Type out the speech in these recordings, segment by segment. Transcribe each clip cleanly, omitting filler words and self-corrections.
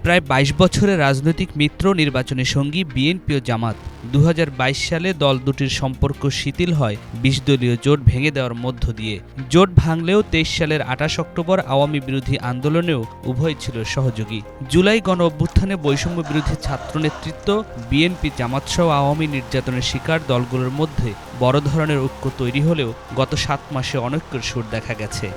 প্রায় ২২ বছরের রাজনৈতিক মিত্র নির্বাচনী সঙ্গী বিএনপি ও জামাত ২০২২ সালে দল দুটির সম্পর্ক শিথিল হয় ২০ দলীয় জোট ভেঙে দেওয়ার মধ্য দিয়ে। জোট ভাঙলেও ২৩ সালের ২৮ অক্টোবর আওয়ামী বিরোধী আন্দোলনেও উভয় ছিল সহযোগী। জুলাই গণ অভ্যুত্থানে বৈষম্য বিরোধী ছাত্র নেতৃত্ব, বিএনপি জামাতসহ আওয়ামী নির্যাতনের শিকার দলগুলোর মধ্যে বড় ধরনের ঐক্য তৈরি হলেও গত ৭ মাসে অনৈক্যের সুর দেখা গেছে।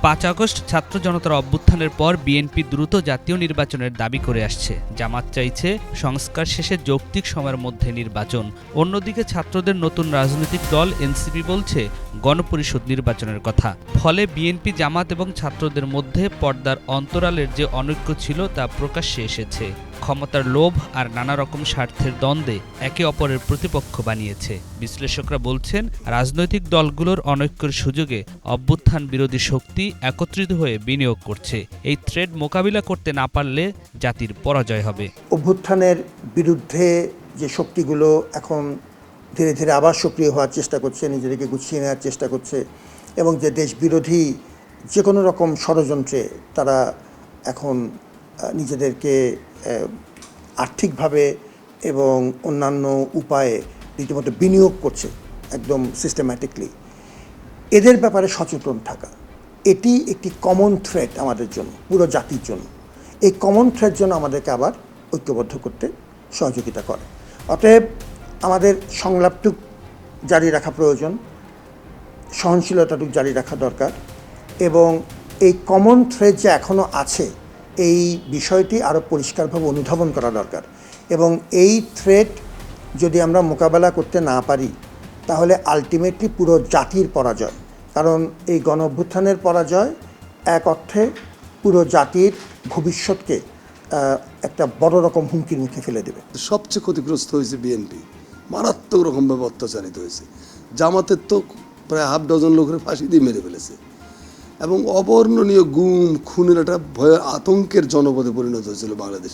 ৫ আগস্ট ছাত্র জনতার অভ্যুত্থানের পর বিএনপি দ্রুত জাতীয় নির্বাচনের দাবি করে আসছে। জামাত চাইছে সংস্কার শেষে যৌক্তিক সময়ের মধ্যে নির্বাচন। অন্যদিকে ছাত্রদের নতুন রাজনৈতিক দল এনসিপি বলছে গণপরিষদ নির্বাচনের কথা। ফলে বিএনপি, জামাত এবং ছাত্রদের মধ্যে পর্দার অন্তরালের যে অনৈক্য ছিল তা প্রকাশ্যে এসেছে। ক্ষমতার লোভ আর নানা রকম স্বার্থের দ্বন্দ্বে একে অপরের প্রতিপক্ষ বানিয়েছে। বিশ্লেষকরা বলছেন, রাজনৈতিক দলগুলোর অনৈক্যের সুযোগে অভ্যুত্থান বিরোধী শক্তি একত্রিত হয়ে বিনিয়োগ করছে। এই থ্রেড মোকাবিলা করতে না পারলে জাতির পরাজয় হবে। অভ্যুত্থানের বিরুদ্ধে যে শক্তিগুলো এখন ধীরে ধীরে আবার সক্রিয় হওয়ার চেষ্টা করছে, নিজেদেরকে গুছিয়ে নেওয়ার চেষ্টা করছে এবং যে দেশ বিরোধী যে কোনো রকম ষড়যন্ত্রে তারা এখন নিজেদেরকে আর্থিকভাবে এবং অন্যান্য উপায়ে রীতিমতো বিনিয়োগ করছে একদম সিস্টেম্যাটিকলি। এদের ব্যাপারে সচেতন থাকা, এটি একটি কমন থ্রেট আমাদের জন্য, পুরো জাতির জন্য। এই কমন থ্রেট জন্য আমাদেরকে আবার ঐক্যবদ্ধ করতে সহযোগিতা করে। অতএব আমাদের সংলাপটুক জারি রাখা প্রয়োজন, সহনশীলতাটুক জারি রাখা দরকার এবং এই কমন থ্রেড যে এখনও আছে এই বিষয়টি আরও পরিষ্কারভাবে অনুধাবন করা দরকার এবং এই থ্রেট যদি আমরা মোকাবেলা করতে না পারি তাহলে আলটিমেটলি পুরো জাতির পরাজয়। কারণ এই গণ অভ্যুত্থানের পরাজয় এক অর্থে পুরো জাতির ভবিষ্যৎকে একটা বড় রকম হুমকির মুখে ফেলে দেবে। সবচেয়ে ক্ষতিগ্রস্ত হয়েছে বিএনপি, মারাত্মক রকমভাবে অত্যাচারিত হয়েছে। জামাতের তো প্রায় হাফ ডজন লোকের ফাঁসি দিয়ে মেরে ফেলেছে এবং অবর্ণনীয় গুম খুনের একটা ভয়ের আতঙ্কের জনপদে পরিণত হয়েছিল বাংলাদেশ।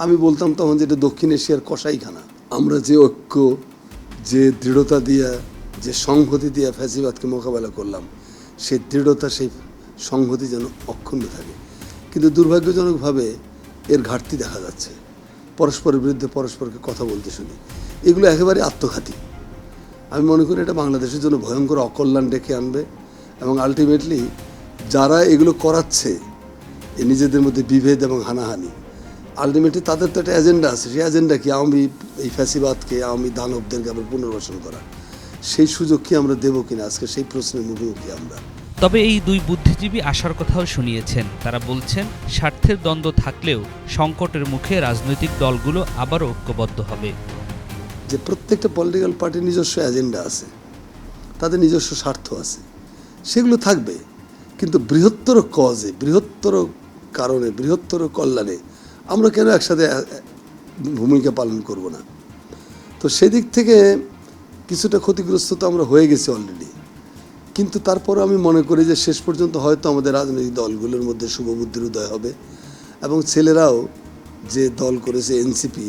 আমি বলতাম তখন যে এটা দক্ষিণ এশিয়ার কসাইখানা। আমরা যে ঐক্য, যে দৃঢ়তা দিয়া, যে সংহতি দিয়া ফ্যাসিবাদকে মোকাবেলা করলাম, সেই দৃঢ়তা, সেই সংহতি যেন অক্ষুণ্ণ থাকে। কিন্তু দুর্ভাগ্যজনকভাবে এর ঘাটতি দেখা যাচ্ছে। পরস্পরের বিরুদ্ধে পরস্পরকে কথা বলতে শুনি, এগুলো একেবারে আত্মঘাতী। আমি মনে করি এটা বাংলাদেশের জন্য ভয়ঙ্কর অকল্যাণ ডেকে আনবে এবং আলটিমেটলি যারা এগুলো করাচ্ছে, নিজেদের মধ্যে বিভেদ এবং হানাহানি, আলটিমেটলি তাদের তো একটা এজেন্ডা আছে। সেই এজেন্ডা কি? আওয়ামী এই ফ্যাসিবাদকে, আওয়ামী দানবদেরকে আবার পুনর্বাসন করা। সেই সুযোগ কি আমরা দেবো কিনা, আজকে সেই প্রশ্নের মুখোমুখি আমরা। তবে এই দুই বুদ্ধিজীবী আশার কথাও শুনিয়েছেন। তারা বলছেন, স্বার্থের দ্বন্দ্ব থাকলেও সংকটের মুখে রাজনৈতিক দলগুলো আবারও ঐক্যবদ্ধ হবে। যে প্রত্যেকটা পলিটিক্যাল পার্টির নিজস্ব এজেন্ডা আছে, তাদের নিজস্ব স্বার্থ আছে, সেগুলো থাকবে। কিন্তু বৃহত্তর কজে, বৃহত্তর কারণে, বৃহত্তর কল্যাণে আমরা কেন একসাথে ভূমিকা পালন করব না? তো সেদিক থেকে কিছুটা ক্ষতিগ্রস্ত তো আমরা হয়ে গেছি অলরেডি। কিন্তু তারপরে আমি মনে করি যে শেষ পর্যন্ত হয়তো আমাদের রাজনৈতিক দলগুলোর মধ্যে শুভবুদ্ধির উদয় হবে এবং ছেলেরাও যে দল করেছে এনসিপি,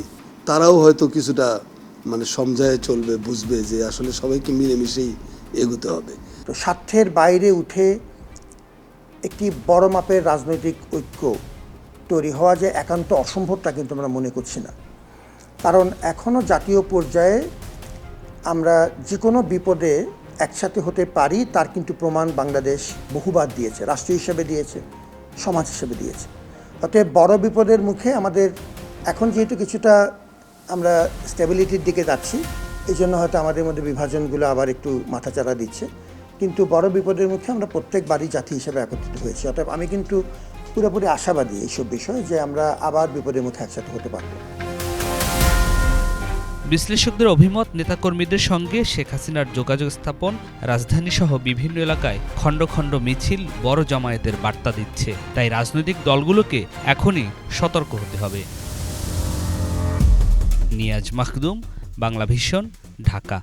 তারাও হয়তো কিছুটা সমঝায় চলবে, বুঝবে যে আসলে সবাইকে মিলেমিশেই এগোতে হবে। তো স্বার্থের বাইরে উঠে একটি বড় মাপের রাজনৈতিক ঐক্য তৈরি হওয়া যে একান্ত অসম্ভবটা কিন্তু আমরা মনে করছি না। কারণ এখনও জাতীয় পর্যায়ে আমরা যে কোনো বিপদে একসাথে হতে পারি, তার কিন্তু প্রমাণ বাংলাদেশ বহুবার দিয়েছে, রাষ্ট্র হিসেবে দিয়েছে, সমাজ হিসেবে দিয়েছে। অতএব বড় বিপদের মুখে আমাদের এখন যেহেতু কিছুটা আমরা স্টেবিলিটির দিকে যাচ্ছি, এই জন্য হয়তো আমাদের মধ্যে বিভাজনগুলো আবার একটু মাথাচাড়া দিচ্ছে, কিন্তু বড় বিপদের মুখে আমরা প্রত্যেকবারই জাতি হিসেবে একত্রিত হয়েছি। অতএব আমি কিন্তু পুরোপুরি আশাবাদী এইসব বিষয়ে যে আমরা আবার বিপদের মুখে একসাথে হতে পারব। বিশ্লেষকদের অভিমত, নেতাকর্মীদের সঙ্গে শেখ হাসিনার যোগাযোগ স্থাপন রাজধানীসহ বিভিন্ন এলাকায় খণ্ড খণ্ড মিছিল বড় জমায়েতের বার্তা দিচ্ছে। তাই রাজনৈতিক দলগুলোকে এখনই সতর্ক হতে হবে। নিয়াজ মাখদুম, বাংলা ভিশন, ঢাকা।